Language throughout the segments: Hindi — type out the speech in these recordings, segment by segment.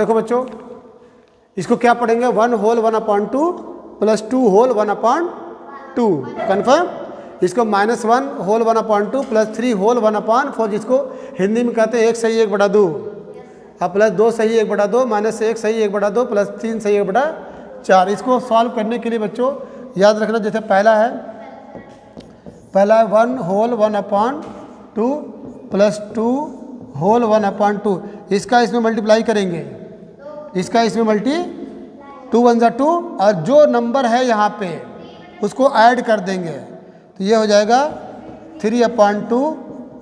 देखो बच्चों, इसको क्या पढ़ेंगे, 1 होल 1/2 प्लस 2 होल 1/2 कन्फर्म। इसको -1 होल 1/2 प्लस 3 होल 1/4, जिसको हिंदी में कहते हैं 1 सही 1/2, अब प्लस 2 सही 1/2 माइनस 1 सही 1/2 प्लस 3 सही 1/4। इसको सॉल्व करने के लिए बच्चों याद रखना, जैसे पहला है 1 होल 1/2 प्लस 2 होल 1/2, इसका इसमें मल्टीप्लाई करेंगे, इसका इसमें मल्टी 2 1 2, और जो नंबर है यहाँ पे उसको ऐड कर देंगे, तो ये हो जाएगा 3/2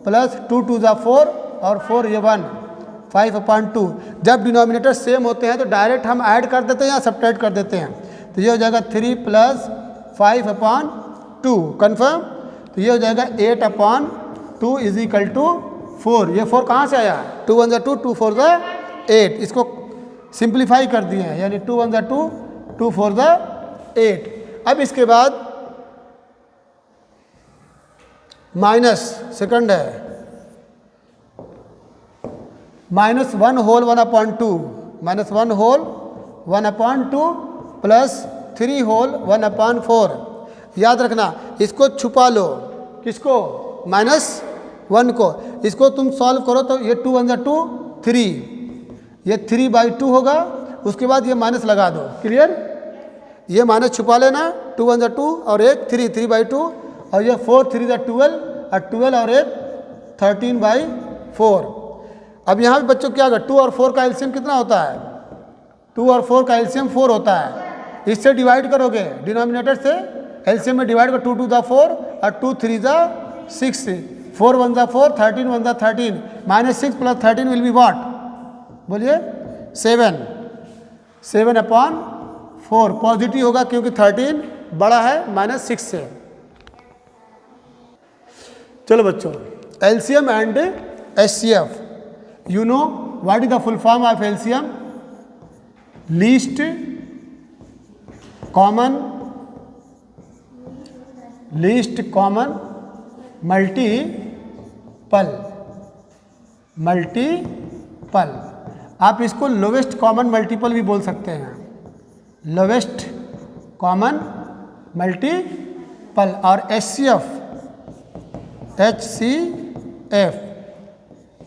प्लस 2 2 4 और 4 ये 1 5/2। जब डिनोमिनेटर सेम होते हैं तो डायरेक्ट हम ऐड कर देते हैं या सब्ट्रैक्ट कर देते हैं, तो ये हो जाएगा 3 प्लस 5/2 कन्फर्म। तो ये हो जाएगा 8/2 इज इक्वल टू 4। ये 4 कहाँ से आया, 2 1 2 2 4 8, इसको सिंप्लीफाई कर दिए हैं, यानी 2 1 2 2 4 8। अब इसके बाद माइनस सेकंड है -1 होल 1/2 -1 होल 1/2 प्लस 3 होल 1/4। याद रखना, इसको छुपा लो, किसको, -1 को। इसको तुम सॉल्व करो तो ये 2 1 2 3, ये 3/2 होगा, उसके बाद ये माइनस लगा दो, क्लियर। ये माइनस छुपा लेना, 2 1 2 और एक 3 3/2, और ये 4 3 12 और 12 और एक 13/4। अब यहाँ पे बच्चों क्या होगा, 2 और 4 का एलसीएम कितना होता है, 2 और 4 का एलसीएम 4 होता है। इससे डिवाइड करोगे, डिनोमिनेटर से एलसीएम में डिवाइड करो, 2 2 4 और 2 3 6, 4 1 4, 13 1 13, -6 प्लस 13 विल बी व्हाट, बोलिए 7, 7/4 पॉजिटिव होगा क्योंकि 13 बड़ा है -6 से। चलो बच्चों, LCM and HCF, you know what is the full form of LCM, least common multiple. आप इसको लोवेस्ट कॉमन मल्टीपल भी बोल सकते हैं, लोवेस्ट कॉमन मल्टीपल। और एचसीएफ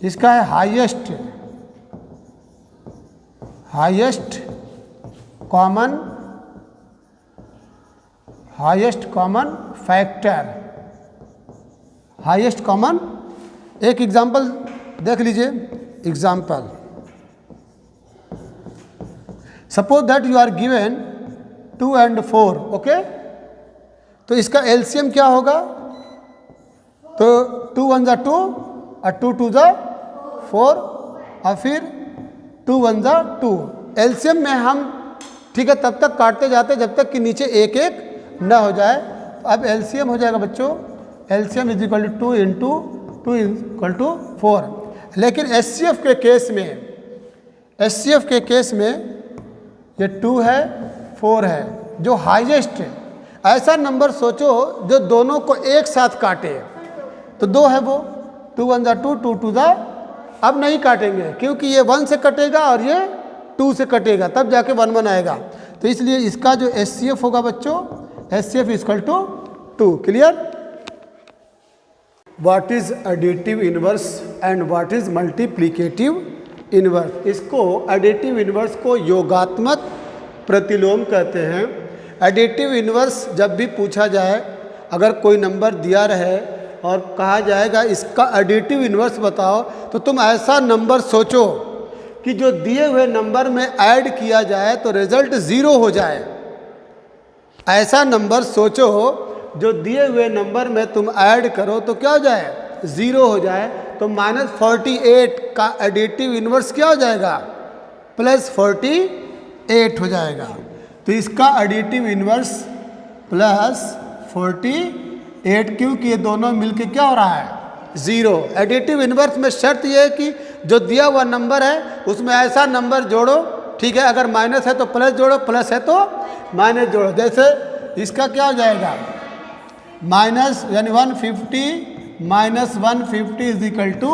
इसका है highest common factor, highest common. एक एग्जांपल देख लीजिए, example, suppose that you are given 2 and 4, okay. तो इसका एलसीएम क्या होगा, तो 2 1 2 और 2 2 4 और फिर 2 1 2। एलसीएम में हम ठीक है तब तक काटते जाते जब तक कि नीचे एक एक न हो जाए। अब एलसीएम हो जाएगा बच्चों, LCM is equal to 2 × 2 equal to 4। लेकिन एचसीएफ के केस में ये 2 है 4 है, जो हाईएस्ट है। ऐसा नंबर सोचो जो दोनों को एक साथ काटे, तो 2 है वो, 2 1 2 2 2 अब नहीं काटेंगे क्योंकि ये 1 से कटेगा और ये 2 से कटेगा, तब जाके 1 1 आएगा। तो इसलिए इसका जो एचसीएफ होगा बच्चों, HCF equal to 2, clear. What is additive inverse and what is multiplicative inverse. इसको एडिटिव इनवर्स को योगात्मक प्रतिलोम कहते हैं। एडिटिव इनवर्स जब भी पूछा जाए, अगर कोई नंबर दिया रहे और कहा जाएगा इसका एडिटिव इनवर्स बताओ, तो तुम ऐसा नंबर सोचो कि जो दिए हुए नंबर में ऐड किया जाए तो रिजल्ट 0 हो जाए। ऐसा नंबर सोचो जो दिए हुए नंबर में तुम ऐड करो तो क्या हो जाए, 0 हो जाए। तो -48 का एडिटिव इनवर्स क्या हो जाएगा, +48 हो जाएगा। तो इसका एडिटिव इनवर्स +48, क्योंकि ये दोनों मिलके क्या हो रहा है, 0। एडिटिव इनवर्स में शर्त यह है कि जो दिया हुआ नंबर है उसमें ऐसा नंबर जोड़ो, ठीक है। अगर माइनस है तो प्लस जोड़ो, प्लस है तो माइनस जोड़ो। जैसे इसका क्या हो जाएगा, माइनस यानी 150 -150 इज इक्वल टू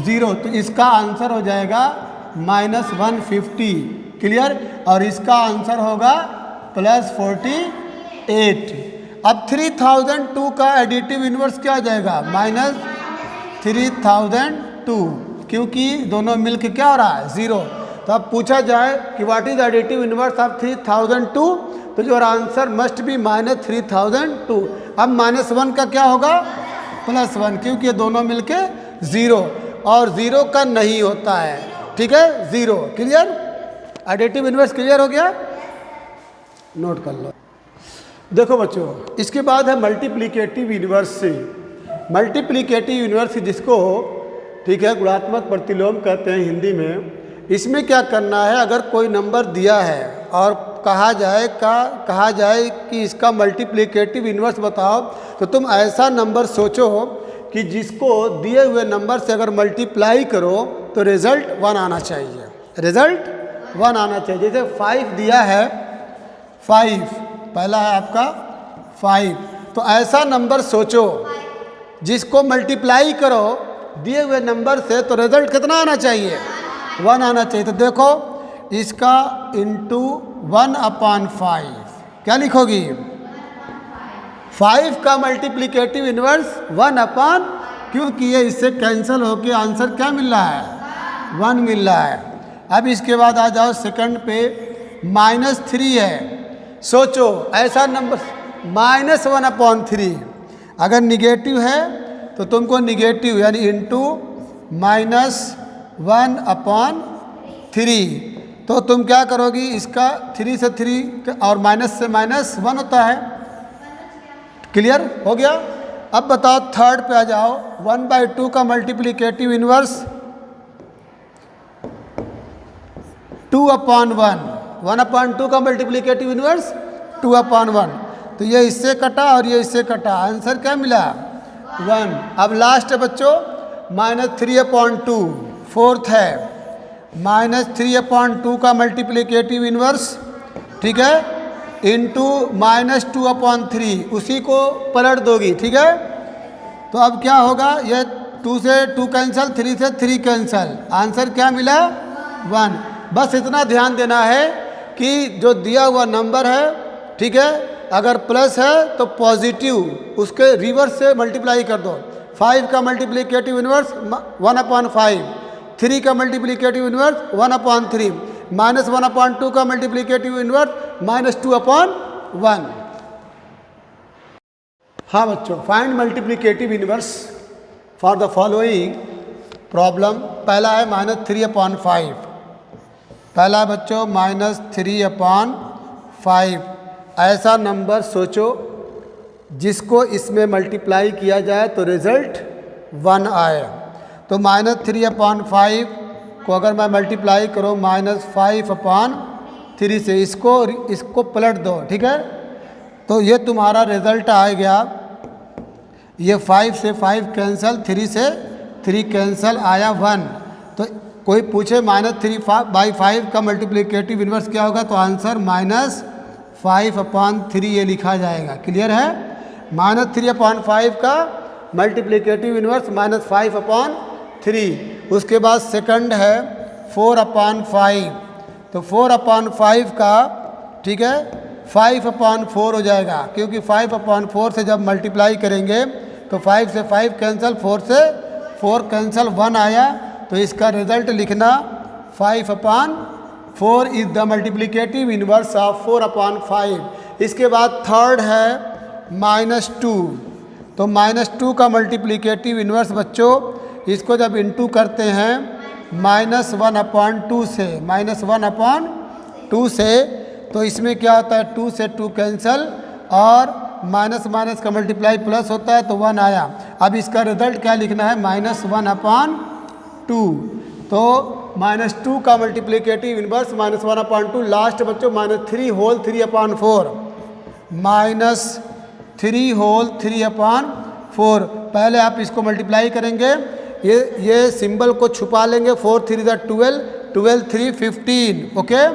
0। तो इसका आंसर हो जाएगा -150। क्लियर। और इसका आंसर होगा +48। अब 3002 का एडिटिव इन्वर्स क्या आ जाएगा? -3002, क्योंकि दोनों मिलके क्या हो रहा है? 0। तो अब पूछा जाए कि what is additive inverse of 3002, तो योर आंसर मस्ट बी -3002। अब -1 का क्या होगा? +1, क्योंकि ये दोनों मिलके 0, और 0 का नहीं होता है। ठीक है, 0। क्लियर? एडिटिव इन्वर्स क्लियर हो गया? नोट कर लो। देखो बच्चों, इसके बाद है मल्टीप्लिकेटिव इन्वर्स। मल्टीप्लिकेटिव इन्वर्स जिसको, ठीक है, गुणात्मक प्रतिलोम कहते हैं हिंदी में। इसमें क्या करना है, अगर कोई नंबर दिया है और कहा जाए कि इसका मल्टीप्लिकेटिव इन्वर्स बताओ, तो तुम ऐसा नंबर सोचो कि जिसको दिए हुए नंबर से अगर मल्टीप्लाई करो तो रिजल्ट 1 आना चाहिए। रिजल्ट 1 आना चाहिए। जैसे 5 दिया है, 5 पहला है आपका 5, तो ऐसा नंबर सोचो जिसको मल्टीप्लाई करो दिए हुए नंबर से तो रिजल्ट कितना आना चाहिए? 1 आना चाहिए। तो देखो इसका इंटू 1/5 क्या लिखोगी? 5 का मल्टीप्लिकेटिव इन्वर्स 1/, क्योंकि ये इससे कैंसिल होके आंसर क्या मिल रहा है? 1 मिल रहा है। अब इसके बाद आ जाओ सेकंड पे, -3 है। सोचो ऐसा नंबर -1/3, अगर निगेटिव है तो तुमको निगेटिव यानी इंटू -1/3, तो तुम क्या करोगी? इसका 3 से 3 और माइनस से -1 होता है। क्लियर हो गया? अब बताओ थर्ड पे आ जाओ, 1/2 का मल्टीप्लिकेटिव इन्वर्स 2/1। 1/2 का मल्टीप्लिकेटिव इन्वर्स 2/1। तो ये इससे कटा और ये इससे कटा, आंसर क्या मिला? 1। अब लास्ट है बच्चों -3/2, फोर्थ है -3/2 का मल्टीप्लिकेटिव इन्वर्स, ठीक है, इंटू -2/3, उसी को पलट दोगी। ठीक है, तो अब क्या होगा? ये 2 से 2 कैंसिल, 3 से 3 कैंसिल, आंसर क्या मिला? 1। बस इतना ध्यान देना है कि जो दिया हुआ नंबर है, ठीक है, अगर प्लस है तो पॉजिटिव उसके रिवर्स से मल्टीप्लाई कर दो। 5 का मल्टीप्लिकेटिव इन्वर्स 1/5, 3 का मल्टीप्लिकेटिव इन्वर्स 1/3, -1/2 का मल्टीप्लिकेटिव इन्वर्स -2/1। हाँ बच्चों, find multiplicative inverse for the following problem. पहला है -3/5। पहला बच्चों -3/5, ऐसा नंबर सोचो जिसको इसमें मल्टीप्लाई किया जाए तो रिजल्ट 1 आए। तो -3/5 को अगर मैं मल्टीप्लाई करूँ -5/3 से, इसको पलट दो। ठीक है, तो ये तुम्हारा रिजल्ट आ गया। ये 5 से 5 कैंसिल, 3 से 3 कैंसिल, आया 1। तो कोई पूछे -3/5 का मल्टीप्लिकेटिव इन्वर्स क्या होगा, तो आंसर -5/3 ये लिखा जाएगा। क्लियर है? -3/5 का मल्टीप्लिकेटिव इन्वर्स -5/3। उसके बाद सेकंड है 4/5। तो 4/5 का, ठीक है, 5/4 हो जाएगा, क्योंकि 5/4 से जब मल्टीप्लाई करेंगे तो 5 से 5 कैंसिल, 4 से 4 कैंसिल, 1 आया। तो इसका रिजल्ट लिखना 5/4 is the multiplicative inverse of 4/5। इसके बाद थर्ड है -2। तो -2 का मल्टीप्लिकेटिव इन्वर्स बच्चों, इसको जब इंटू करते हैं -1/2 से, -1/2 से, तो इसमें क्या होता है? 2 से 2 कैंसिल और माइनस माइनस का मल्टीप्लाई प्लस होता है, तो 1 आया। अब इसका रिजल्ट क्या लिखना है? -1/2। तो -2 का मल्टीप्लिकेटिव इन्वर्स -1/2। लास्ट बच्चों -3 होल 3/4, -3 होल 3/4। पहले आप इसको मल्टीप्लाई करेंगे, ये सिंबल को छुपा लेंगे। 4 3 12, 12 3 15, ओके,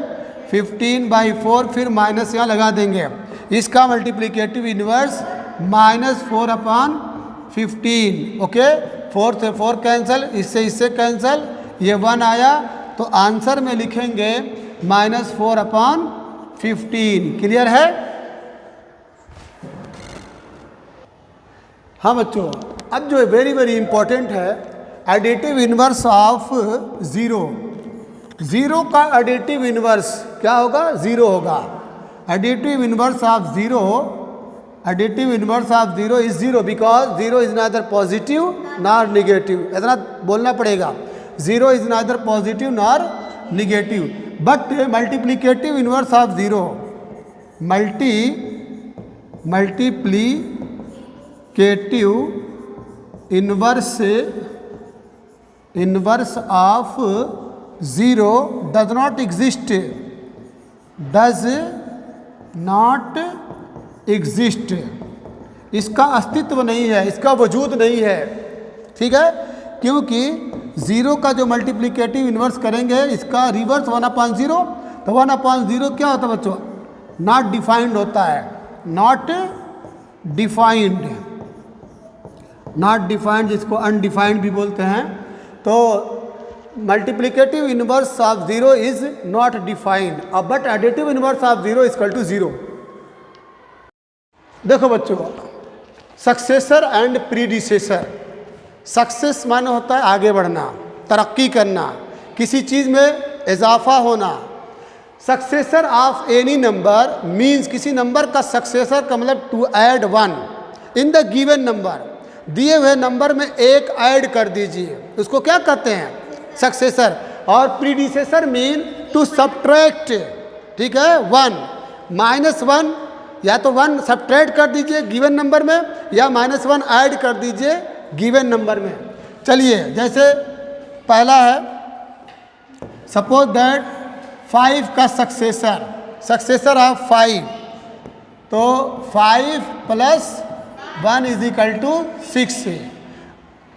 15/4, फिर माइनस यहाँ लगा देंगे। इसका मल्टीप्लिकेटिव इन्वर्स -4/15, ओके। 4 से 4 कैंसिल, इससे कैंसिल, ये 1 आया। तो आंसर में लिखेंगे -4/15। क्लियर है? हाँ बच्चों, अब जो वेरी वेरी इंपॉर्टेंट है, additive inverse of zero. Zero का एडिटिव इनवर्स क्या होगा? ज़ीरो होगा। Additive inverse of zero, additive inverse of zero is zero because zero is neither positive nor negative. इतना बोलना पड़ेगा, zero is neither positive nor negative. But multiplicative inverse of zero, multiplicative inverse of zero does not exist. इसका अस्तित्व नहीं है, इसका वजूद नहीं है। ठीक है? क्योंकि ज़ीरो का जो मल्टीप्लिकेटिव इन्वर्स करेंगे, इसका रिवर्स 1/0, तो 1/0 क्या होता है बच्चों? नॉट डिफाइंड होता है। नॉट डिफाइंड जिसको अनडिफाइंड भी बोलते हैं। तो multiplicative inverse of zero is not defined, but additive inverse of zero equal to zero. देखो बच्चों, सक्सेसर एंड प्रीडिसेसर। सक्सेस माने होता है आगे बढ़ना, तरक्की करना, किसी चीज़ में इजाफा होना। Successor of any number means किसी नंबर का सक्सेसर का मतलब to add one in the given number. दिए हुए नंबर में एक ऐड कर दीजिए, उसको क्या कहते हैं? सक्सेसर। और प्रीडिसेसर मीन टू सब्ट्रैक्ट। ठीक है? वन -1, या तो 1 सब्ट्रैक्ट कर दीजिए गिवन नंबर में, या -1 ऐड कर दीजिए गिवन नंबर में। चलिए, जैसे पहला है, सपोज दैट 5 का सक्सेसर ऑफ 5, तो 5 + 1 = 6।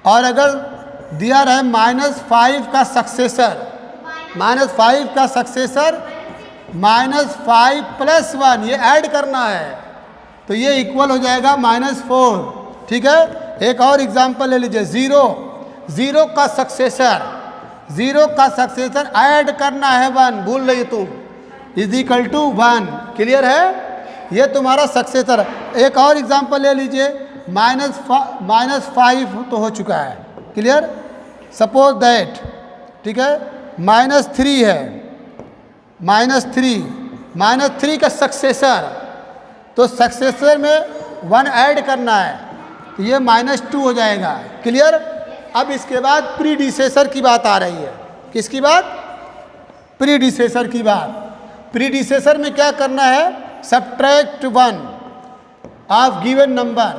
और अगर दिया रहे -5 का सक्सेसर, -5 का सक्सेसर -5 + 1, ये ऐड करना है, तो ये इक्वल हो जाएगा -4। ठीक है? एक और एग्जांपल ले लीजिए, ज़ीरो का सक्सेसर ऐड करना है 1, भूल रही तुम, = 1। क्लियर है? ये तुम्हारा सक्सेसर। एक और एग्जांपल ले लीजिए, -5 तो हो चुका है। क्लियर? सपोज दैट, ठीक है, -3 है, -3 का सक्सेसर, तो सक्सेसर में 1 ऐड करना है, तो ये -2 हो जाएगा। क्लियर? अब इसके बाद प्रीडिसेसर की बात आ रही है। किसकी बात? प्रीडिसेसर की बात। प्रीडिसेसर में क्या करना है? Subtract 1 of given number.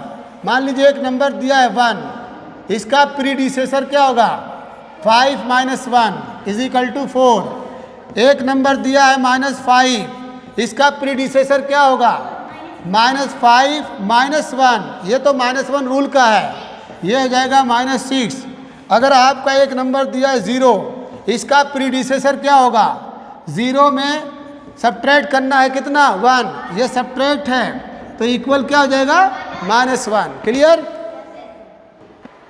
मान लीजिए एक नंबर दिया है 1, इसका प्रीडिसेसर क्या होगा? 5 - 1 = 4। एक नंबर दिया है -5, इसका प्रीडिसेसर क्या होगा? -5 - 1। ये तो -1 रूल का है, ये हो जाएगा -6। अगर आपका एक नंबर दिया है 0, इसका प्रीडिसेसर क्या होगा? 0 में सब्ट्रैक्ट करना है कितना? 1, ये सब्ट्रैक्ट है, तो इक्वल क्या हो जाएगा? -1। Clear?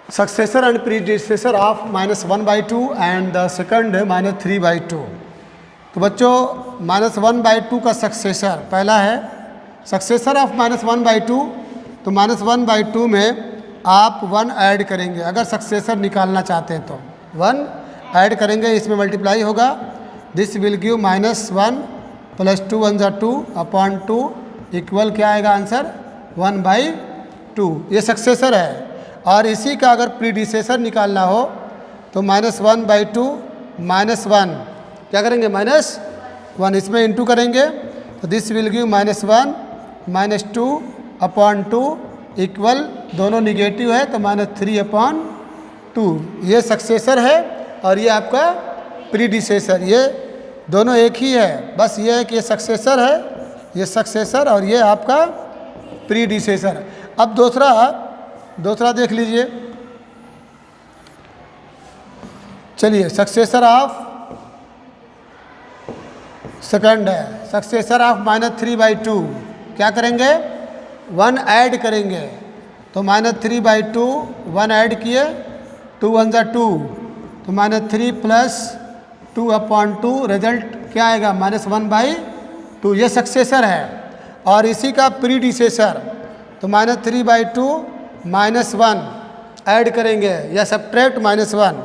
Successor and predecessor of -1/2 and the second -3/2। तो बच्चों, -1/2 का सक्सेसर पहला है, सक्सेसर ऑफ -1/2। तो -1/2 में आप 1 ऐड करेंगे, अगर सक्सेसर निकालना चाहते हैं तो 1 ऐड करेंगे, इसमें मल्टीप्लाई होगा। दिस विल गिव -1 + 2 = 2/2 इक्वल क्या आएगा आंसर? 1/2। ये सक्सेसर है। और इसी का अगर प्रीडिसेसर निकालना हो तो -1/2 -1 क्या करेंगे? -1, इसमें इंटू करेंगे, तो दिस विल गिव -1 - 2/2 इक्वल, दोनों निगेटिव है तो -3/2। ये सक्सेसर है और ये आपका प्रीडिसेसर, ये दोनों एक ही है, बस ये है कि ये सक्सेसर है, ये सक्सेसर, और ये आपका प्रीडिसेसर। अब दूसरा देख लीजिए। चलिए, सक्सेसर ऑफ सेकंड है, सक्सेसर ऑफ -3/2। क्या करेंगे? 1 ऐड करेंगे, तो -3/2 1 ऐड किए, 2 × 1 = 2, तो -3 + 2/2 रिजल्ट क्या आएगा -1/2, ये सक्सेसर है और इसी का प्रीडिसेसर, तो -3/2 -1 ऐड करेंगे या सब्ट्रैक्ट -1,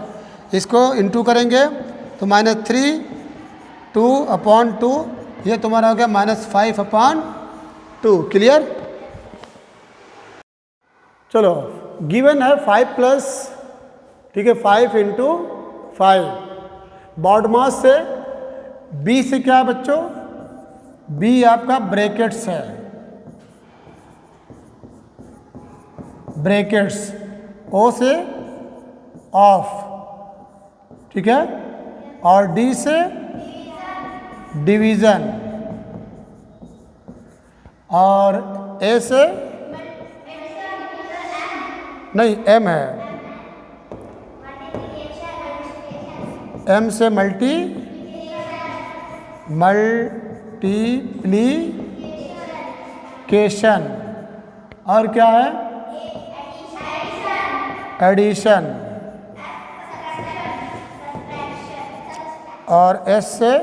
इसको इनटू करेंगे तो -3 2/2, ये तुम्हारा हो गया -5/2। क्लियर? चलो गिवन है 5 प्लस, ठीक है 5 इंटू 5, बॉड मास से बी से क्या है बच्चों, बी आपका ब्रैकेट्स है, ब्रैकेट्स, ओ से ऑफ, ठीक है, और डी से डिवीजन, और ए से नहीं एम है, एम से मल्टीप्लिकेशन, और क्या है एडिशन, और एस से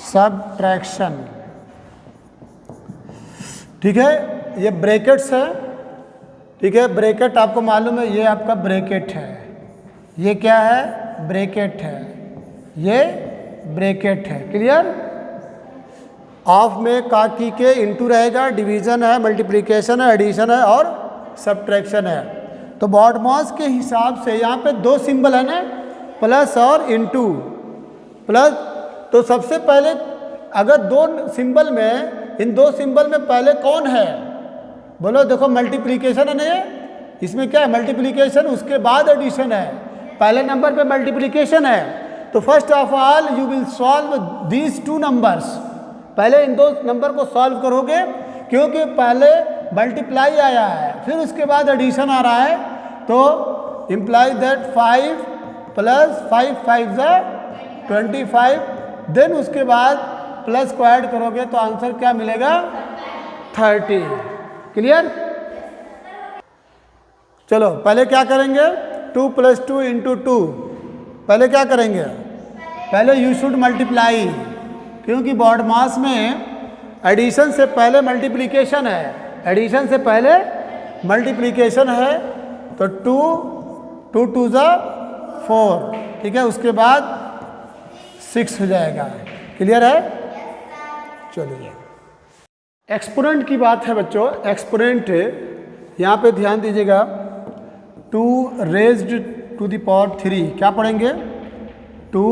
सब्ट्रैक्शन। ठीक है, ये ब्रैकेट्स है, ठीक है, ब्रैकेट आपको मालूम है, ये आपका ब्रैकेट है, ये क्या है ब्रैकेट है, ये ब्रैकेट है। क्लियर? ऑफ में का की के इंटू रहेगा, डिवीजन है, मल्टीप्लिकेशन है, एडिशन है और सब्ट्रैक्शन है। तो बॉड मास के हिसाब से यहाँ पे दो सिंबल है ना, प्लस और इंटू, प्लस, तो सबसे पहले अगर दो सिंबल में, इन दो सिंबल में पहले कौन है, बोलो, देखो मल्टीप्लिकेशन है ना, इसमें क्या है मल्टीप्लिकेशन, उसके बाद एडिशन है, पहले नंबर पे मल्टीप्लिकेशन है। तो first of all you will solve these two numbers, पहले इन दो नंबर को सॉल्व करोगे, क्योंकि पहले मल्टीप्लाई आया है, फिर उसके बाद एडिशन आ रहा है, तो इम्प्लाई दैट 5 प्लस 5 5 25, देन उसके बाद प्लस को ऐड करोगे तो आंसर क्या मिलेगा 30। क्लियर? चलो पहले क्या करेंगे, 2 + 2 × 2, पहले क्या करेंगे, पहले यू शुड मल्टीप्लाई, क्योंकि बॉड मास में एडिशन से पहले मल्टीप्लिकेशन है, एडिशन से पहले मल्टीप्लिकेशन है, तो 2 2 = 4, ठीक है, उसके बाद 6 हो जाएगा। क्लियर है? चलिए, एक्सपोनेंट की बात है बच्चों, एक्सपोनेंट यहाँ पे ध्यान दीजिएगा, 2 raised to the power 3, क्या पढ़ेंगे, 2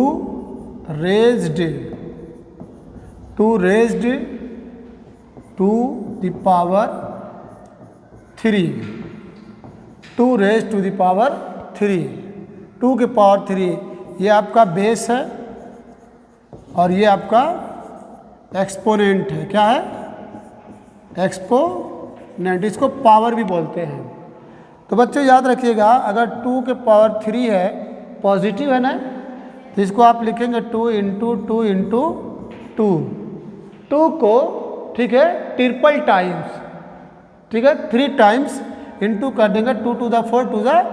raised to the power 3, 2 raised to the power 3, 2 के पावर 3, ये आपका बेस है और ये आपका एक्सपोनेंट है। क्या है? एक्सपोनेंट, इसको पावर भी बोलते हैं। तो बच्चों याद रखिएगा, अगर 2 के पावर 3 है, पॉजिटिव है ना, तो इसको आप लिखेंगे 2 × 2 × 2, 2 को, ठीक है, ट्रिपल टाइम्स, ठीक है, 3 टाइम्स इंटू कर देंगे, 2 to the 4 to the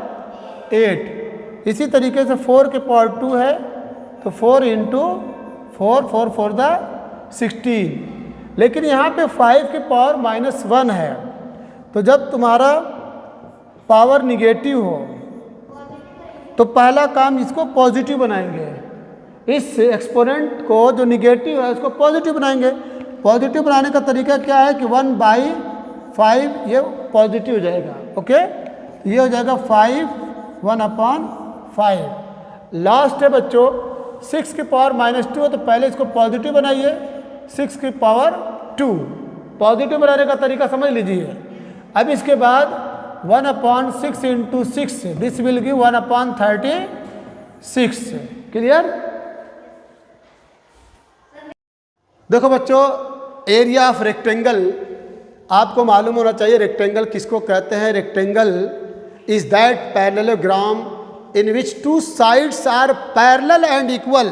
8। इसी तरीके से 4 के पावर 2 है, तो 4 × 4 4 4 the 16, लेकिन यहाँ पे 5 के पावर -1 है, तो जब तुम्हारा पावर निगेटिव हो तो पहला काम इसको पॉजिटिव बनाएंगे, इस एक्सपोनेंट को जो निगेटिव है उसको पॉजिटिव बनाएंगे। पॉजिटिव बनाने का तरीका क्या है कि 1/5 ये पॉजिटिव हो जाएगा, ओके, ये हो जाएगा 5 1/5। लास्ट है बच्चों 6 के पावर -2 है, तो पहले इसको पॉजिटिव बनाइए, 6 की पावर 2, पॉजिटिव बनाने का तरीका समझ लीजिए। अब इसके बाद 1/6 × 6, दिस विल गिव 1/36। क्लियर? देखो बच्चों, एरिया ऑफ रेक्टेंगल आपको मालूम होना चाहिए, रेक्टेंगल किसको कहते हैं। Rectangle is that parallelogram in which 2 sides are parallel and equal,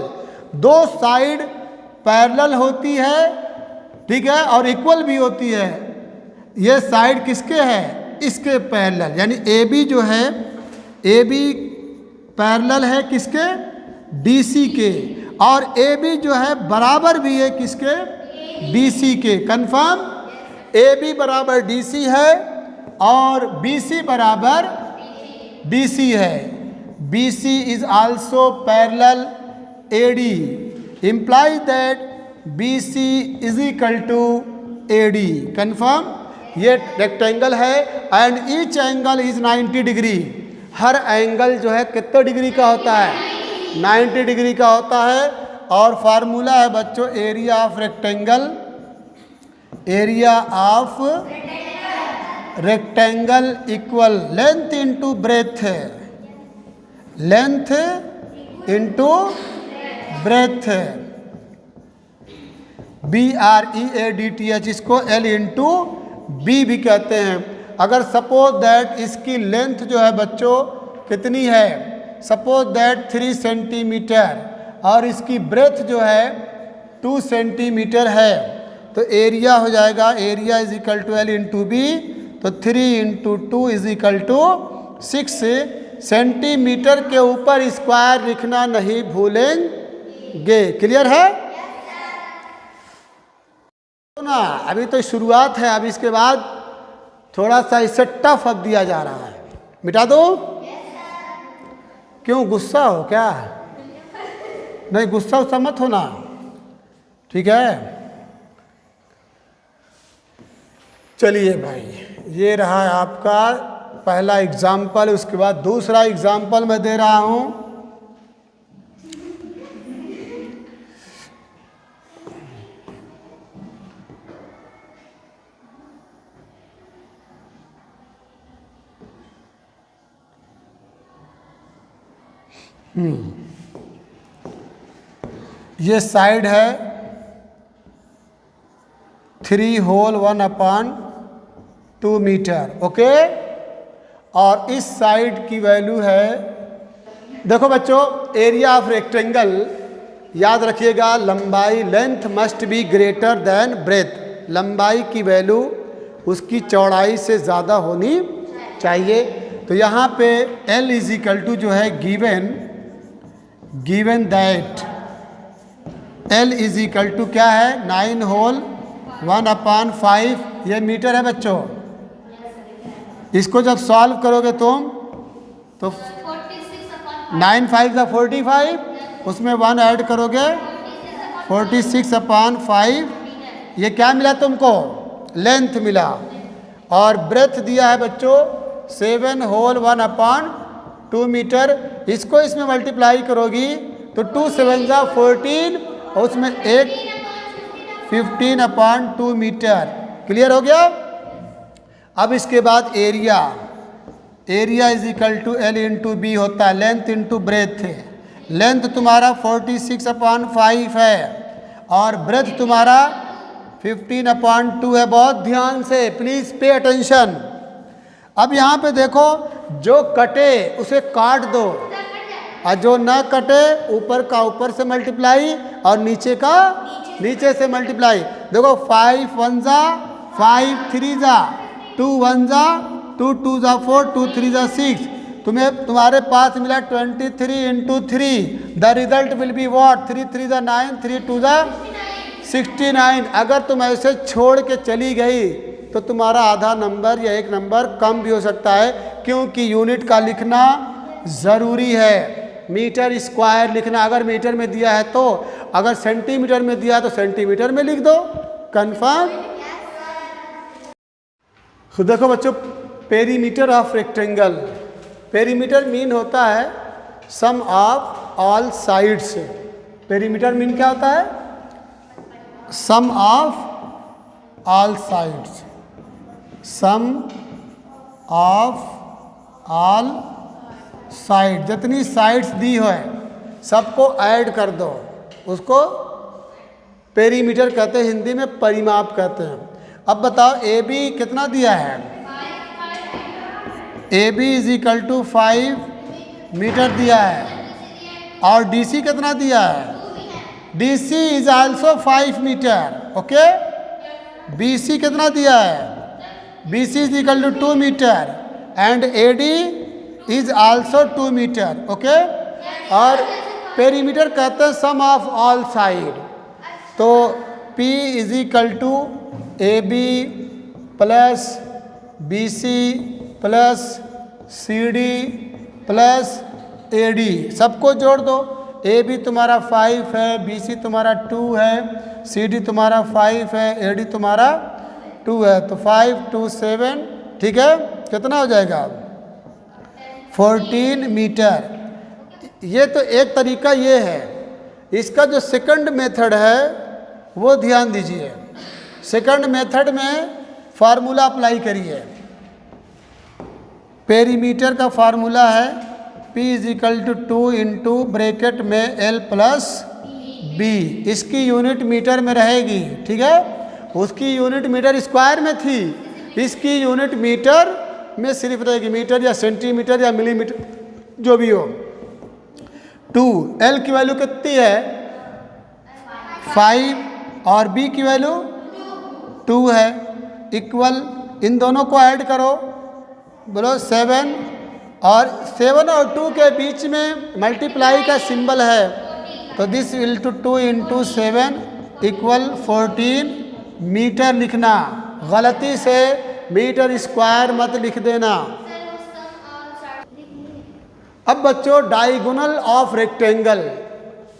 2 side parallel होती है, ठीक है, और इक्वल भी होती है। ये साइड किसके है, इसके पैरेलल, यानी ए बी जो है, ए बी पैरेलल है किसके, DC के, और AB जो है बराबर भी है किसके, BC के। कंफर्म, AB बराबर DC है और BC बराबर DC है। BC is also parallel AD, implies that BC is equal to AD। Confirm, ये रेक्टेंगल है and each angle is 90 degree. हर एंगल जो है कितने डिग्री का होता है, 90 डिग्री का होता है। और फार्मूला है बच्चों area of rectangle, area of rectangle equal length into breadth, length into breadth, BREADTH, इसको L इंटू बी भी कहते हैं। अगर सपोज दैट इसकी लेंथ जो है बच्चों कितनी है, सपोज दैट 3 सेंटीमीटर और इसकी ब्रेथ जो है 2 सेंटीमीटर है, तो एरिया हो जाएगा, area is equal to L into B, तो 3 into 2 is equal to 6 centimetre के ऊपर स्क्वायर लिखना नहीं भूलेंगे। क्लियर है ना? अभी तो शुरुआत है, अभी इसके बाद थोड़ा सा इससे टफ अब दिया जा रहा है। मिटा दो? क्यों, गुस्सा हो क्या? नहीं, गुस्सा उस्सा मत होना, ठीक है। चलिए भाई, ये रहा आपका पहला एग्जाम्पल। उसके बाद दूसरा एग्जाम्पल मैं दे रहा हूं। ये साइड है 3 होल 1/2 मीटर, ओके। और इस साइड की वैल्यू है, देखो बच्चों, एरिया ऑफ रेक्टेंगल याद रखिएगा, लंबाई length must be greater than breadth. लंबाई की वैल्यू उसकी चौड़ाई से ज़्यादा होनी चाहिए। तो यहाँ पे L इज इक्वल टू जो है given that L is equal to क्या है, 9 होल 1/5, ये मीटर है बच्चों। इसको जब सॉल्व करोगे तुम तो 9 5 = 45, उसमें 1 ऐड करोगे 46/5। ये क्या मिला तुमको, लेंथ मिला। और ब्रेथ दिया है बच्चों 7 होल 1/2 मीटर। इसको इसमें मल्टीप्लाई करोगी तो 2 7 = 14 और उसमें एक 15/2 मीटर। क्लियर हो गया? अब इसके बाद area, area is equal to L into B होता है, लेंथ इंटू ब्रेथ। लेंथ तुम्हारा 46/5 है और ब्रेथ तुम्हारा 15/2 है। बहुत ध्यान से, प्लीज पे अटेंशन। अब यहाँ पे देखो, जो कटे उसे काट दो और जो ना कटे ऊपर का ऊपर से मल्टीप्लाई और नीचे का नीचे से मल्टीप्लाई। देखो 5 1 = 5, 3 = 2, 1 = 2, 2 = 4, 2 3 = 6। तुम्हारे पास मिला 23 into 3। The result will be what, 3 3 = 9, 3 2 = 69। अगर तुम ऐसे छोड़ के चली गई तो तुम्हारा आधा नंबर या एक नंबर कम भी हो सकता है, क्योंकि यूनिट का लिखना ज़रूरी है। मीटर स्क्वायर लिखना अगर मीटर में दिया है तो, अगर सेंटीमीटर में दिया है तो सेंटीमीटर में लिख दो। कंफर्म? तो देखो बच्चों, perimeter of rectangle, perimeter mean होता है sum of all sides. Perimeter mean क्या होता है, sum of all sides, sum of all side. जितनी साइड्स दी हो सबको ऐड कर दो, उसको पेरीमीटर कहते हैं, हिंदी में परिमाप कहते हैं। अब बताओ ए बी कितना दिया है, A B is equal to 5 metre दिया है। और डी सी कितना दिया है, D C is also 5 metre, okay. B C कितना दिया है, B C is equal to 2 metre and A D is also 2 metre, okay. और पेरीमीटर कहते हैं सम ऑफ ऑल साइड। तो P is equal to A B plus B C plus C D plus A D, सबको जोड़ दो। ए बी तुम्हारा 5 है, बी सी तुम्हारा 2 है, सी डी तुम्हारा 5 है, ए डी तुम्हारा 2 है। तो 5 2 7, ठीक है, कितना हो जाएगा 14 मीटर। ये तो एक तरीका ये है। इसका जो सेकंड मेथड है वो ध्यान दीजिए। सेकंड मेथड में फार्मूला अप्लाई करिए। पेरीमीटर का फार्मूला है P is equal to 2 into bracket में L प्लस B। इसकी यूनिट मीटर में रहेगी, ठीक है। उसकी यूनिट मीटर स्क्वायर में थी, इसकी यूनिट मीटर में सिर्फ रहेगी, मीटर या सेंटीमीटर या मिलीमीटर जो भी हो। 2 L की वैल्यू कितनी है 5 और B की वैल्यू 2 है। इक्वल इन दोनों को ऐड करो, बोलो 7, और 7 और 2 के बीच में मल्टीप्लाई का सिंबल है, तो this will to 2 into 7 equal 14 metre लिखना। गलती से मीटर स्क्वायर मत लिख देना। अब बच्चों डायगोनल ऑफ रेक्टेंगल,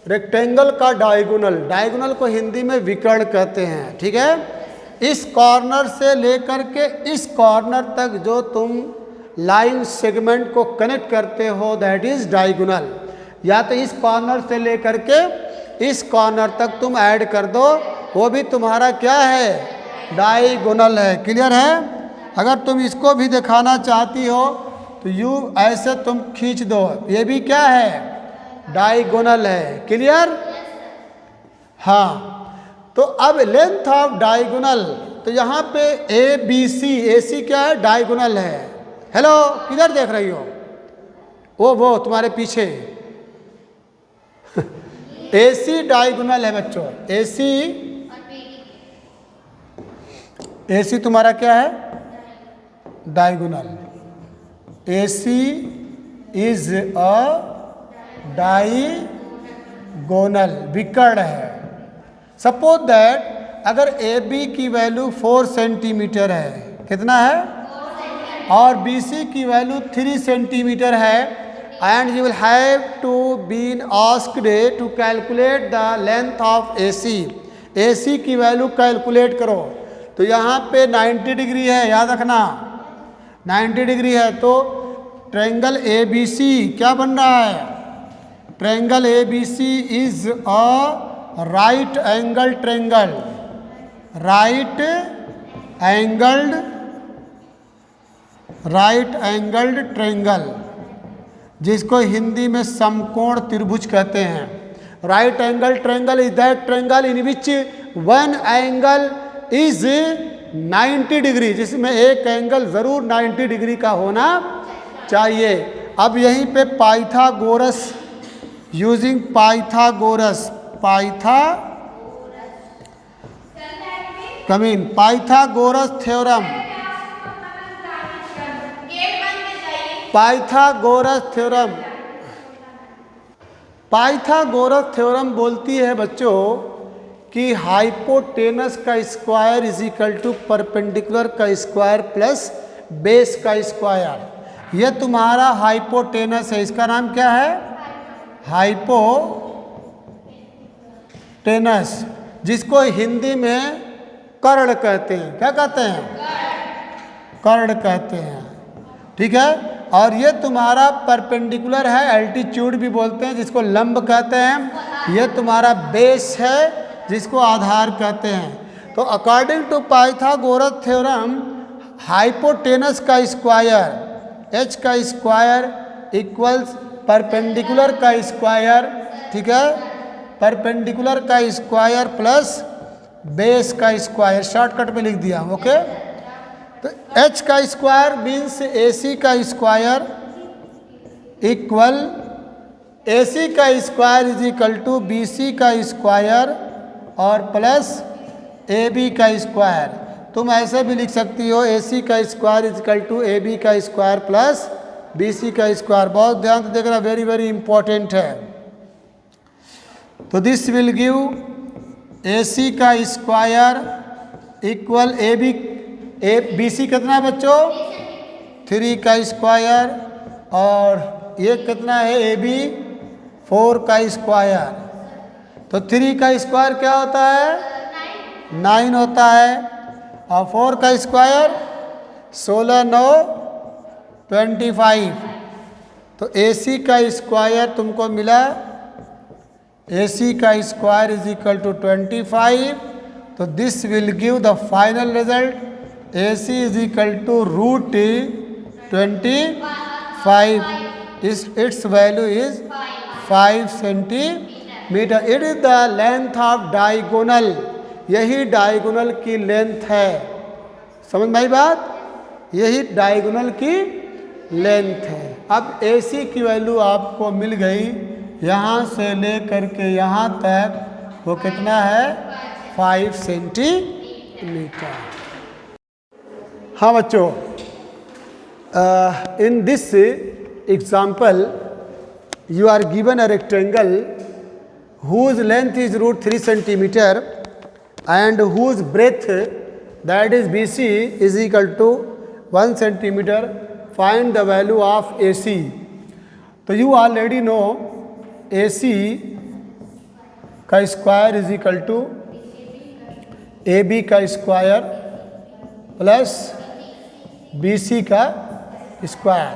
रेक्टेंगल का डायगोनल, डायगोनल को हिंदी में विकर्ण कहते हैं, ठीक है। इस कॉर्नर से लेकर के इस कॉर्नर तक जो तुम लाइन सेगमेंट को कनेक्ट करते हो दैट इज डायगोनल। या तो इस कॉर्नर से लेकर के इस कॉर्नर तक तुम ऐड कर दो, वो भी तुम्हारा क्या है डायगोनल है। क्लियर है। अगर तुम इसको भी दिखाना चाहती हो तो यू ऐसे तुम खींच दो, ये भी क्या है डायगोनल है। क्लियर। हाँ, तो अब लेंथ ऑफ डायगोनल, तो यहाँ पे ए बी सी, ए सी क्या है डायगोनल है। हेलो, किधर देख रही हो? वो तुम्हारे पीछे AC डायगोनल है बच्चों। AC तुम्हारा क्या है diagonal. AC is a diagonal, विकर्ण है। सपोज दैट अगर AB की वैल्यू 4 सेंटीमीटर है, कितना है, और BC की वैल्यू 3 सेंटीमीटर है, and you will have to been asked to calculate the length of AC की वैल्यू कैलकुलेट करो। तो यहाँ पे 90 डिग्री है, याद रखना 90 डिग्री है। तो ट्रायंगल ABC क्या बन रहा है, triangle ABC is a right angle triangle, right angled triangle, जिसको हिंदी में समकोण त्रिभुज कहते हैं। Right angle triangle is that triangle in which one angle is 90 degree, जिसमें एक एंगल जरूर 90 डिग्री का होना चाहिए। अब यहीं पे Pythagoras, using Pythagoras theorem, Pythagoras theorem बोलती है बच्चों कि हाइपोटेनस का square is equal to perpendicular का स्क्वायर प्लस बेस का स्क्वायर। यह तुम्हारा हाइपोटेनस है, इसका नाम क्या है हाइपोटेनस, जिसको हिंदी में कर्ण कहते हैं। क्या कहते हैं, कर्ण कहते हैं, ठीक है। और ये तुम्हारा परपेंडिकुलर है, एल्टीट्यूड भी बोलते हैं, जिसको लंब कहते हैं। ये तुम्हारा बेस है, जिसको आधार कहते हैं। तो according to Pythagoras theorem, hypotenuse का स्क्वायर h का स्क्वायर इक्वल्स परपेंडिकुलर का स्क्वायर, ठीक है, परपेंडिकुलर का स्क्वायर प्लस बेस का स्क्वायर, शॉर्टकट में लिख दिया, ओके। तो h का स्क्वायर मीन्स AC का स्क्वायर इक्वल AC का square is equal to BC का स्क्वायर और प्लस AB का स्क्वायर। तुम ऐसे भी लिख सकती हो AC का square is equal to AB का स्क्वायर प्लस BC का स्क्वायर। बहुत ध्यान से देखना, वेरी वेरी इंपॉर्टेंट है। तो दिस विल गिव AC का स्क्वायर इक्वल बी सी कितना है बच्चों? 3 का स्क्वायर, और ये कितना है AB? 4 का स्क्वायर। तो 3 का स्क्वायर क्या होता है? 9 होता है, और 4 का स्क्वायर 16 9 25। तो AC का स्क्वायर तुमको मिला, AC का स्क्वायर इज इक्वल टू 25। तो this will give the final result, AC is equal to root 25, its value is 5 centimetre. It is the length of diagonal, यही डायगोनल की लेंथ है। समझ में आई बात? यही डायगोनल की लेंथ है। अब AC की वैल्यू आपको मिल गई, यहाँ से लेकर के यहाँ तक वो कितना है? 5 सेंटीमीटर। हाँ बच्चों, in this example you are given a rectangle whose length is root 3 centimeter and whose breadth, that is BC, is equal to 1 centimeter. Find the value of AC. तो you already know AC का square is equal to AB का स्क्वायर प्लस BC का स्क्वायर।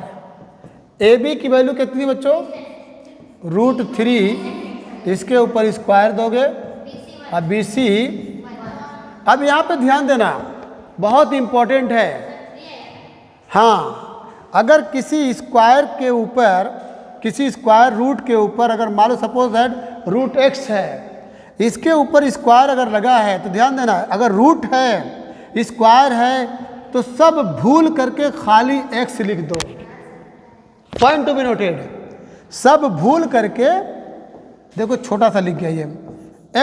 AB की वैल्यू कितनी बच्चों? रूट 3, इसके ऊपर स्क्वायर दोगे, और BC। अब यहाँ पे ध्यान देना, बहुत इम्पोर्टेंट है। हाँ, अगर किसी स्क्वायर के ऊपर, किसी स्क्वायर रूट के ऊपर अगर मान लो सपोज दैट रूट x है, इसके ऊपर स्क्वायर अगर लगा है तो ध्यान देना, अगर रूट है स्क्वायर है तो सब भूल करके खाली x लिख दो। पॉइंट टू बी नोटेड, सब भूल करके, देखो छोटा सा लिख गया ये,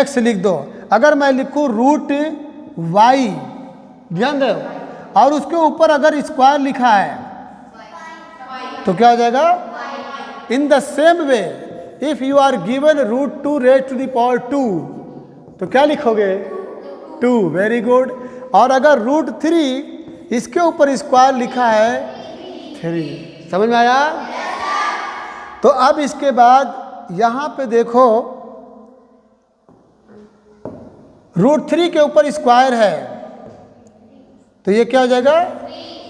x लिख दो। अगर मैं लिखूं रूट y, ध्यान दो, और उसके ऊपर अगर स्क्वायर लिखा है तो क्या हो जाएगा? In the same way if you are given root 2 raise to the power 2 तो क्या लिखोगे? 2। Very good. और अगर रूट 3 इसके ऊपर स्क्वायर लिखा है 3। समझ में आया? तो अब इसके बाद यहां पे देखो, रूट 3 के ऊपर स्क्वायर है तो ये क्या हो जाएगा?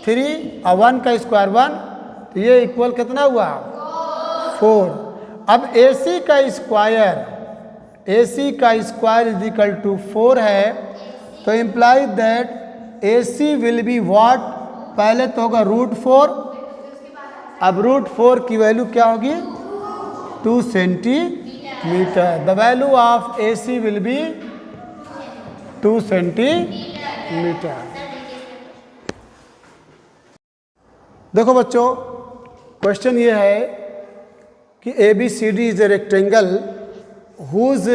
3, और 1 का स्क्वायर 1, तो ये इक्वल कितना हुआ? 4। अब AC का स्क्वायर, AC का स्क्वायर इज इक्वल टू 4 है, तो imply that AC will be what? पहले तो होगा रूट 4, अब रूट 4 की वैल्यू क्या होगी? 2 centimetre. The value of AC will be 2 centimetre. देखो बच्चों, क्वेश्चन ये है कि ABCD is a rectangle whose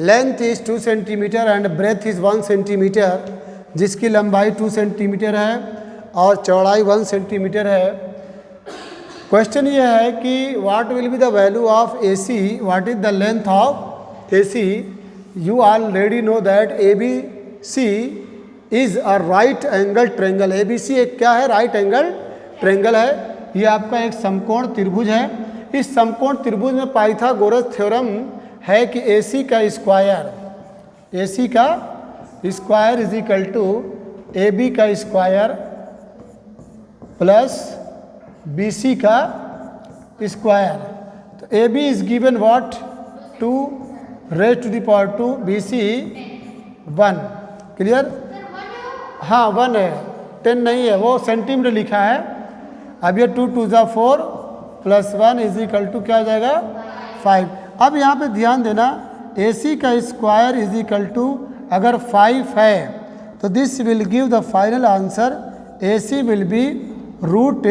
length is 2 centimetre and breadth is 1 centimetre, जिसकी लंबाई 2 सेंटीमीटर है और चौड़ाई 1 सेंटीमीटर है। क्वेश्चन ये है कि what will be the value of AC, what is the length of AC। You already know that ABC is a right angle triangle. ABC एक क्या है? राइट एंगल ट्रेंगल है। ये आपका एक समकोण त्रिभुज है। इस समकोण त्रिभुज में पाइथागोरस थ्योरम है कि AC का square is equal to AB का स्क्वायर प्लस BC का स्क्वायर। तो AB is given what? 2 raise to the power 2, BC 1। Clear? हाँ 1 है, 10 नहीं है, वो सेंटीमीटर लिखा है। अब ये 2 2 4 प्लस 1 इज इक्वल टू क्या हो जाएगा? 5। अब यहाँ पे ध्यान देना, AC का स्क्वायर इज इक्वल टू अगर 5 है तो this will give the final answer, AC will be root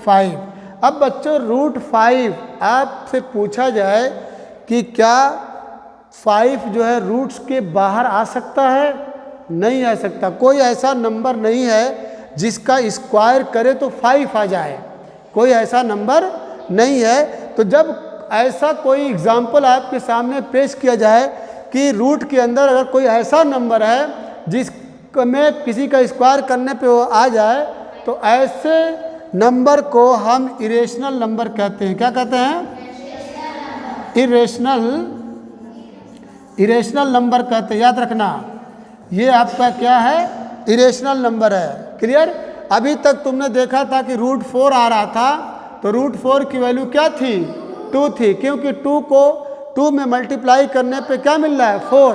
5। अब बच्चों रूट 5 आपसे पूछा जाए कि क्या 5 जो है रूट्स के बाहर आ सकता है? नहीं आ सकता। कोई ऐसा नंबर नहीं है जिसका स्क्वायर करे तो 5 आ जाए, कोई ऐसा नंबर नहीं है। तो जब ऐसा कोई एग्जाम्पल आपके सामने पेश किया जाए कि रूट के अंदर अगर कोई ऐसा नंबर है जिसमें किसी का स्क्वायर करने पे वो आ जाए, तो ऐसे नंबर को हम इरेशनल नंबर कहते हैं। क्या कहते हैं? इरेशनल नंबर कहते हैं। याद रखना, ये आपका क्या है? इरेशनल नंबर है। क्लियर? अभी तक तुमने देखा था कि रूट 4 आ रहा था, तो रूट 4 की वैल्यू क्या थी? 2 थी, क्योंकि 2 को 2 में मल्टीप्लाई करने पे क्या मिल रहा है? 4।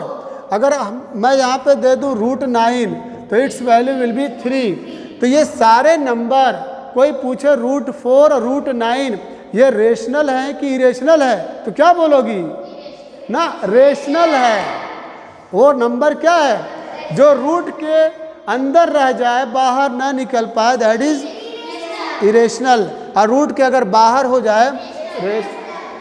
अगर मैं यहाँ पे दे दूँ रूट 9, तो इट्स वैल्यू विल बी 3। तो ये सारे नंबर, कोई पूछे रूट 4 और रूट 9 ये रेशनल है कि इरेशनल है, तो क्या बोलोगी? ना, रेशनल है। वो नंबर क्या है? जो रूट के अंदर रह जाए, बाहर ना निकल पाए, दैट इज इरेशनल। और रूट के अगर बाहर हो जाए,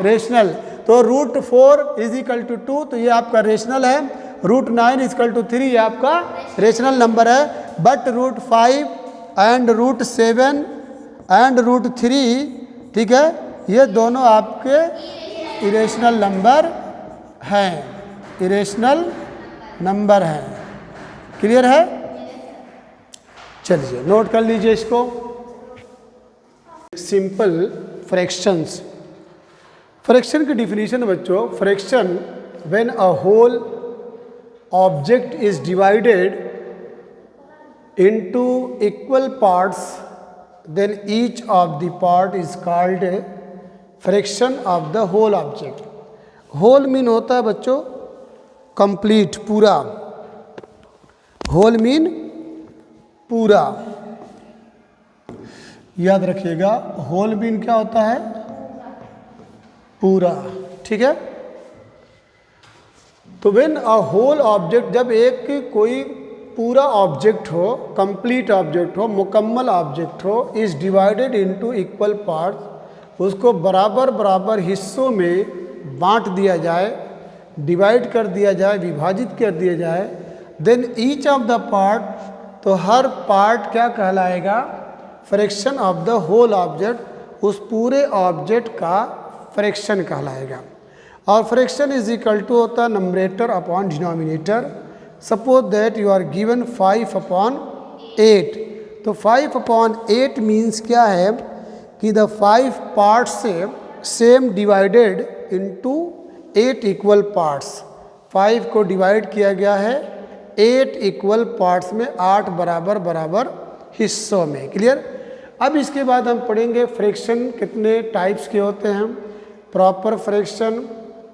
रेशनल। तो रूट 4 इज इक्वल टू 2, तो ये आपका रेशनल है। रूट 9 इज इक्वल टू 3, ये आपका रेशनल नंबर है। But root 5 and root 7 and root 3, ठीक है, ये दोनों आपके इरेशनल नंबर हैं, इरेशनल नंबर हैं। क्लियर है? चलिए नोट कर लीजिए इसको। Simple fractions. फ्रैक्शन की डिफिनीशन बच्चों, fraction when a whole object is divided into equal parts, then each of the part is called a fraction of the whole object. whole mean होता है बच्चों complete, पूरा। whole मीन पूरा, याद रखिएगा। whole मीन क्या होता है? पूरा, ठीक है। तो when a whole object, जब एक कोई पूरा ऑब्जेक्ट हो, कंप्लीट ऑब्जेक्ट हो, मुकम्मल ऑब्जेक्ट हो, is divided into equal parts, उसको बराबर बराबर हिस्सों में बांट दिया जाए, डिवाइड कर दिया जाए, विभाजित कर दिया जाए, then each of the part, तो हर पार्ट क्या कहलाएगा? Fraction of the whole object, उस पूरे ऑब्जेक्ट का फ्रैक्शन कहलाएगा। और फ्रैक्शन इज इक्वल टू होता है numerator upon denominator. Suppose that you are given 5/8, तो 5/8 मीन्स क्या है कि द 5 पार्ट्स से same divided into 8 equal parts. 5 को डिवाइड किया गया है 8 इक्वल पार्ट्स में, 8 बराबर बराबर हिस्सों में। क्लियर? अब इसके बाद हम पढ़ेंगे फ्रैक्शन कितने टाइप्स के होते हैं। Proper fraction,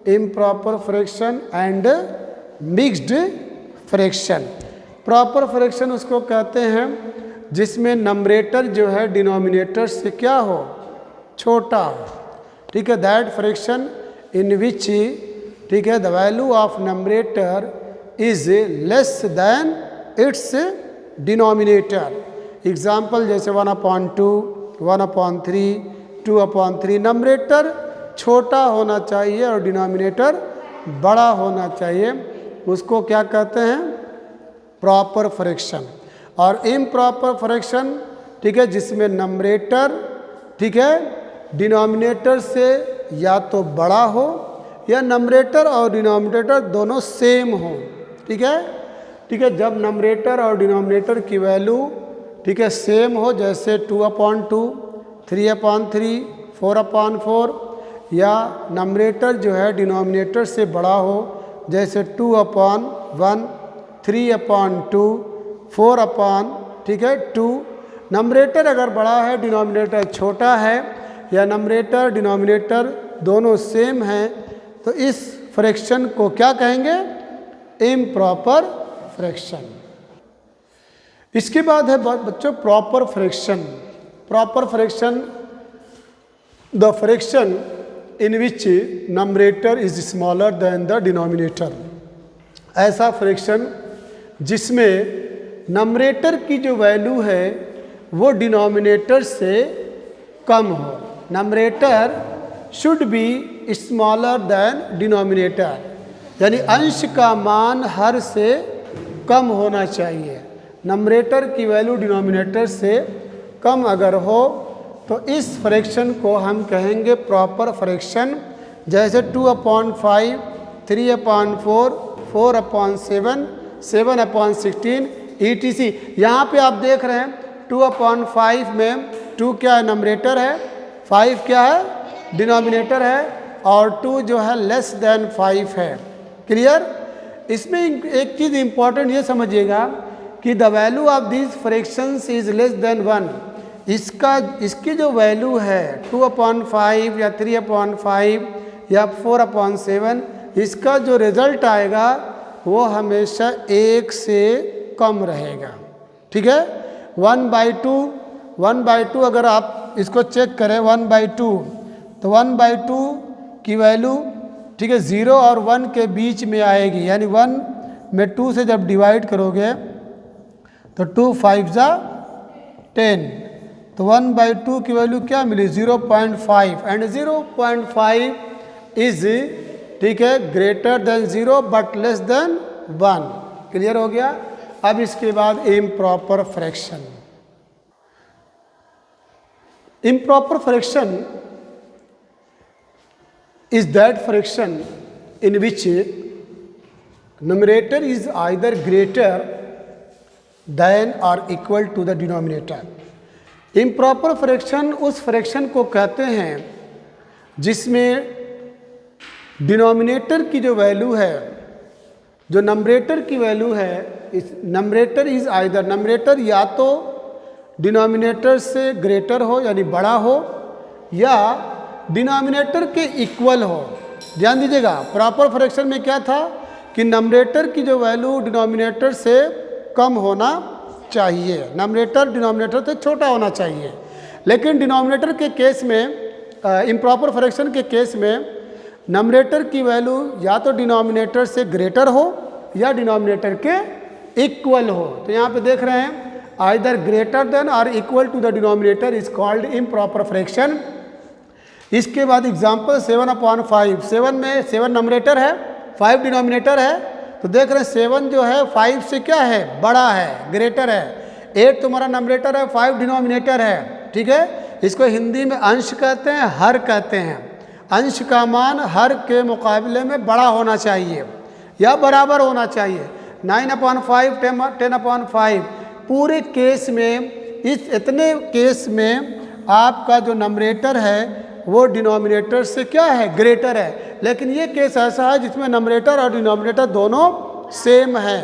improper fraction and mixed fraction. Proper fraction उसको कहते हैं जिसमें नंबरेटर जो है डिनोमिनेटर से क्या हो? छोटा हो, ठीक है। दैट फ्रैक्शन इन विच, ठीक है, the value of numerator is less than it's denominator. Example जैसे 1/2, 1/3, 2/3। नंबरेटर छोटा होना चाहिए और डिनोमिनेटर बड़ा होना चाहिए, उसको क्या कहते हैं? Proper fraction. और इम्प्रॉपर फ्रैक्शन, ठीक है, जिसमें नंबरेटर, ठीक है, डिनोमिनेटर से या तो बड़ा हो या नंबरेटर और डिनोमिनेटर दोनों सेम हो, ठीक है। ठीक है, जब नंबरेटर और डिनोमिनेटर की वैल्यू, ठीक है, सेम हो, जैसे 2/2, 3/3, 4/4, या नंबरेटर जो है डिनोमिनेटर से बड़ा हो, जैसे 2/1, 3/2, 4/, ठीक है, 2। नंबरेटर अगर बड़ा है, डिनोमिनेटर छोटा है, या नंबरेटर डिनोमिनेटर दोनों सेम हैं, तो इस फ्रैक्शन को क्या कहेंगे? Improper fraction. इसके बाद है बच्चों proper fraction. Proper fraction, the fraction in which numerator is smaller than the denominator. ऐसा फ्रैक्शन जिसमें नंबरेटर की जो वैल्यू है वो डिनोमिनेटर से कम हो। Numerator should be smaller than denominator, यानी अंश का मान हर से कम होना चाहिए। नंबरेटर की वैल्यू डिनोमिनेटर से कम अगर हो तो इस फ्रैक्शन को हम कहेंगे प्रॉपर फ्रैक्शन, जैसे 2/5, 3/4, 4/7, 7/16 ETC। यहाँ पे आप देख रहे हैं 2/5 में 2 क्या है, नंबरेटर है, 5 क्या है, डिनोमिनेटर है, और 2 जो है लेस देन 5 है। क्लियर? इसमें एक चीज़ इंपॉर्टेंट ये समझिएगा कि the value of this fractions is less than 1। इसकी जो वैल्यू है 2/5 या 3/5 या 4/7, इसका जो रिजल्ट आएगा वो हमेशा 1 से कम रहेगा। ठीक है? 1/2 अगर आप इसको चेक करें 1/2, तो 1/2 की वैल्यू, ठीक है, 0 और 1 के बीच में आएगी, यानी 1 में 2 से जब डिवाइड करोगे तो 2 5 जा 10, तो 1/2 की वैल्यू क्या मिली, 0.5, एंड 0.5 इज, ठीक है, greater than 0 but less than 1। Clear हो गया? अब इसके बाद improper fraction. Improper fraction is that fraction in which numerator is either greater than or equal to the denominator। improper fraction उस फ्रैक्शन को कहते हैं जिसमें डिनोमिनेटर की जो वैल्यू है, जो नंबरेटर की वैल्यू है, इस नंबरेटर इज आइदर, नंबरेटर या तो डिनोमिनेटर से ग्रेटर हो यानी बड़ा हो, या डिनोमिनेटर के इक्वल हो। ध्यान दीजिएगा, प्रॉपर फ्रैक्शन में क्या था कि नंबरेटर की जो वैल्यू डिनोमिनेटर से कम होना चाहिए, नंबरेटर डिनोमिनेटर से छोटा होना चाहिए। लेकिन डिनोमिनेटर के केस में, इम्प्रॉपर फ्रैक्शन के केस में, नंबरेटर की वैल्यू या तो डिनोमिनेटर से ग्रेटर हो या डिनोमिनेटर के इक्वल हो। तो यहाँ पे देख रहे हैं आइदर ग्रेटर देन और equal to the denominator is called improper fraction. इसके बाद एग्जाम्पल 7/5, 7 में 7 नंबरेटर है, 5 डिनोमिनेटर है, तो देख रहे हैं 7 जो है 5 से क्या है, बड़ा है, ग्रेटर है। 8 तुम्हारा नंबरेटर है, 5 डिनोमिनेटर है। ठीक है? इसको हिंदी में अंश कहते हैं, हर कहते हैं। अंश का मान हर के मुकाबले में बड़ा होना चाहिए या बराबर होना चाहिए। 9/5, 10/5, पूरे केस में, इस इतने केस में आपका जो नंबरेटर है वो डिनोमिनेटर से क्या है, ग्रेटर है। लेकिन ये केस ऐसा है जिसमें नंबरेटर और डिनोमिनेटर दोनों सेम है।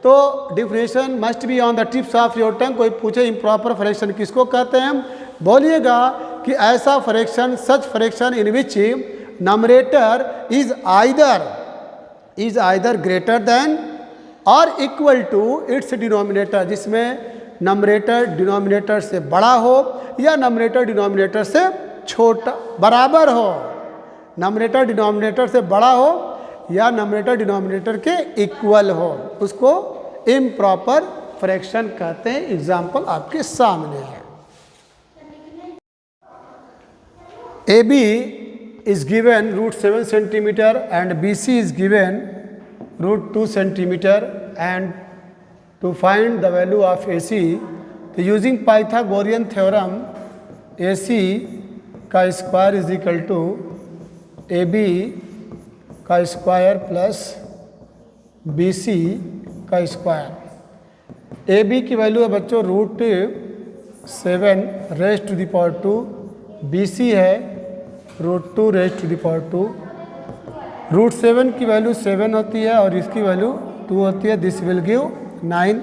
तो differentiation must be on the tips of your tongue. कोई पूछे इम्प्रॉपर फ्रैक्शन किसको कहते हैं, बोलिएगा कि ऐसा fraction, such fraction in which numerator is either greater than और इक्वल टू इट्स डिनोमिनेटर, जिसमें नंबरेटर डिनोमिनेटर से बड़ा हो या नंबरेटर डिनोमिनेटर से छोटा, बराबर हो। नंबरेटर डिनोमिनेटर से बड़ा हो या नंबरेटर डिनोमिनेटर के इक्वल हो, उसको इम्प्रॉपर फ्रैक्शन कहते हैं। एग्जाम्पल आपके सामने है। AB is given √7 centimeter and BC is given √2 centimeter, and to find the value of AC, तो using Pythagorean theorem, AC का square is equal to AB का स्क्वायर प्लस BC का स्क्वायर। AB की वैल्यू है बच्चों √7 raise to the power 2, BC है √2 रेज़ टू द पावर 2। √7 की वैल्यू 7 होती है और इसकी वैल्यू 2 होती है, दिस विल गिव 9।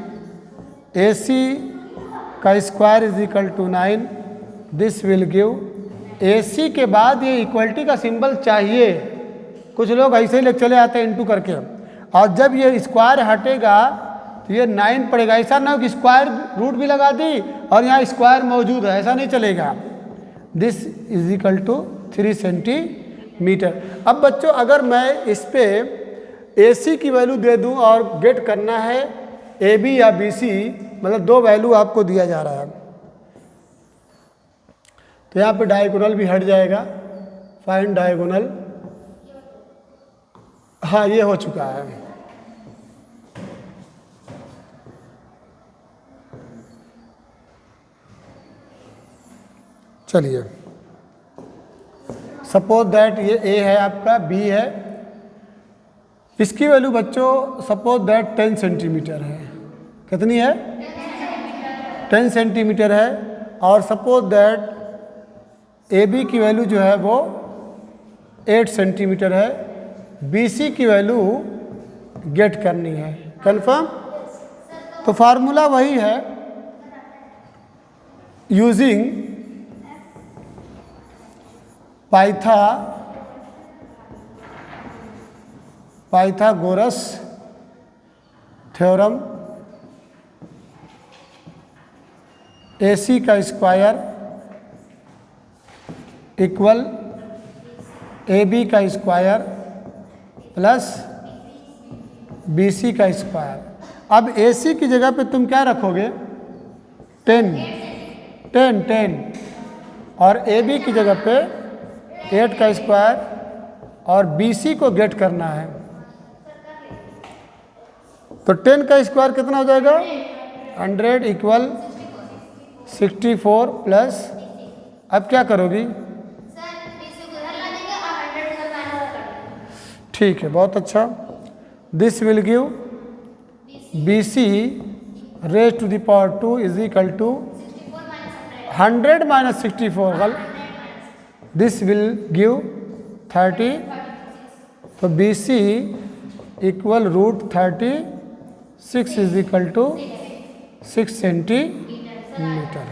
AC का square is equal to 9, this will give. AC के बाद ये इक्वलिटी का सिंबल चाहिए, कुछ लोग ऐसे ही चले आते हैं इंटू करके, और जब ये स्क्वायर हटेगा तो ये 9 पड़ेगा। ऐसा ना हो कि स्क्वायर रूट भी लगा दी और यहाँ स्क्वायर मौजूद है, ऐसा नहीं चलेगा। This is equal to 3 centimetre. अब बच्चों अगर मैं इस पे AC की वैल्यू दे दूं और गेट करना है AB या BC, मतलब दो वैल्यू आपको दिया जा रहा है, तो यहाँ पे डायगोनल भी हट जाएगा। फाइंड डायगोनल, हाँ ये हो चुका है। चलिए सपोज दैट ये ए है आपका, बी है, इसकी वैल्यू बच्चों सपोज दैट 10 सेंटीमीटर है। कितनी है? 10 सेंटीमीटर है। और सपोज दैट ए बी की वैल्यू जो है वो 8 सेंटीमीटर है। बी सी की वैल्यू गेट करनी है। कंफर्म? तो फार्मूला वही है, यूजिंग पाइथागोरस थ्योरम, AC का स्क्वायर इक्वल AB का स्क्वायर प्लस BC का स्क्वायर। अब AC की जगह पे तुम क्या रखोगे? 10 और AB की जगह पे 8 का स्क्वायर और BC को गेट करना है। तो 10 का स्क्वायर कितना हो जाएगा? 100 इक्वल 64 प्लस, अब क्या करोगी? ठीक है, बहुत अच्छा। This will give BC raise to the power 2 is equal to 100 minus 64, this will give 30। तो BC equal √36 is equal to 6 centimetre.